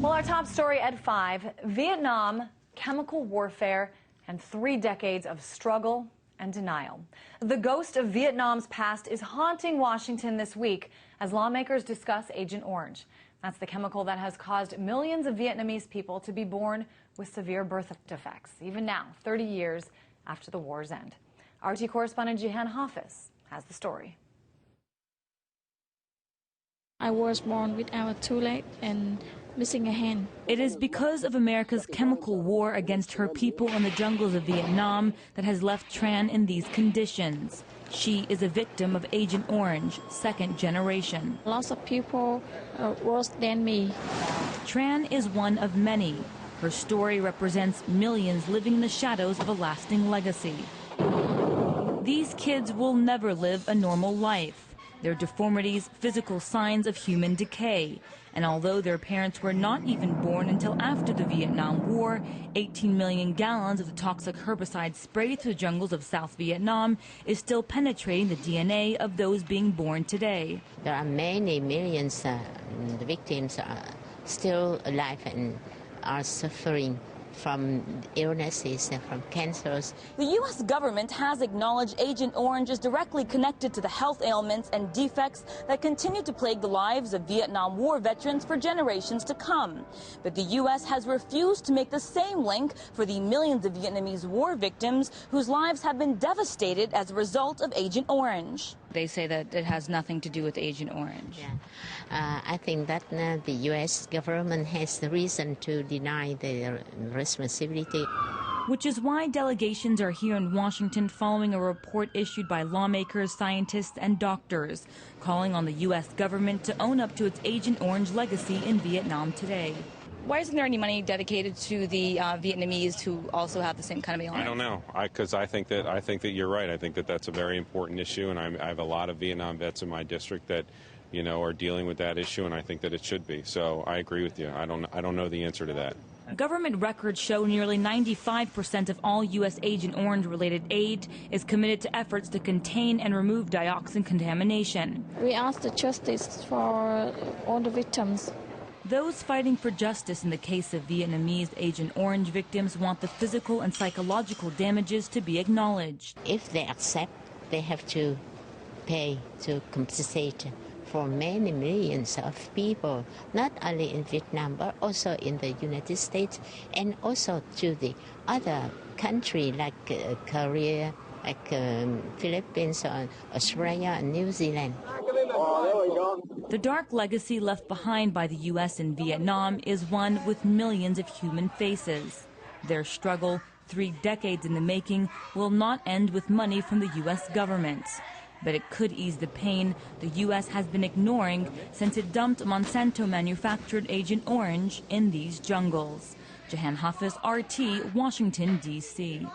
Well, our top story at 5, Vietnam, chemical warfare, and 3 decades of struggle and denial. The ghost of Vietnam's past is haunting Washington this week as lawmakers discuss Agent Orange. That's the chemical that has caused millions of Vietnamese people to be born with severe birth defects, even now, 30 years after the war's end. RT correspondent Jehan Hafiz has the story. I was born without 2 legs and missing a hand. It is because of America's chemical war against her people in the jungles of Vietnam that has left Tran in these conditions. She is a victim of Agent Orange, 2nd generation. Lots of people worse than me. Tran is one of many. Her story represents millions living in the shadows of a lasting legacy. These kids will never live a normal life. Their deformities, physical signs of human decay. And although their parents were not even born until after the Vietnam War, 18 million gallons of the toxic herbicide sprayed through the jungles of South Vietnam is still penetrating the DNA of those being born today. There are many millions the victims are still alive and are suffering from illnesses and from cancers. The U.S. government has acknowledged Agent Orange is directly connected to the health ailments and defects that continue to plague the lives of Vietnam War veterans for generations to come. But the U.S. has refused to make the same link for the millions of Vietnamese war victims whose lives have been devastated as a result of Agent Orange. They say that it has nothing to do with Agent Orange. Yeah. I think that the U.S. government has the reason to deny their responsibility. Which is why delegations are here in Washington following a report issued by lawmakers, scientists, and doctors, calling on the U.S. government to own up to its Agent Orange legacy in Vietnam today. Why isn't there any money dedicated to the Vietnamese who also have the same kind of ailment? I don't know, because I think that you're right. I think that that's a very important issue, and I have a lot of Vietnam vets in my district that, you know, are dealing with that issue, and I think that it should be. So I agree with you. I don't know the answer to that. Government records show nearly 95% of all U.S. Agent Orange-related aid is committed to efforts to contain and remove dioxin contamination. We ask the justice for all the victims. Those fighting for justice in the case of Vietnamese Agent Orange victims want the physical and psychological damages to be acknowledged. If they accept, they have to pay to compensate for many millions of people, not only in Vietnam, but also in the United States, and also to the other countries like Korea, like Philippines, or Australia, and New Zealand. The dark legacy left behind by the U.S. in Vietnam is one with millions of human faces. Their struggle, 3 decades in the making, will not end with money from the U.S. government. But it could ease the pain the U.S. has been ignoring since it dumped Monsanto-manufactured Agent Orange in these jungles. Jehan Hafiz, RT, Washington, D.C.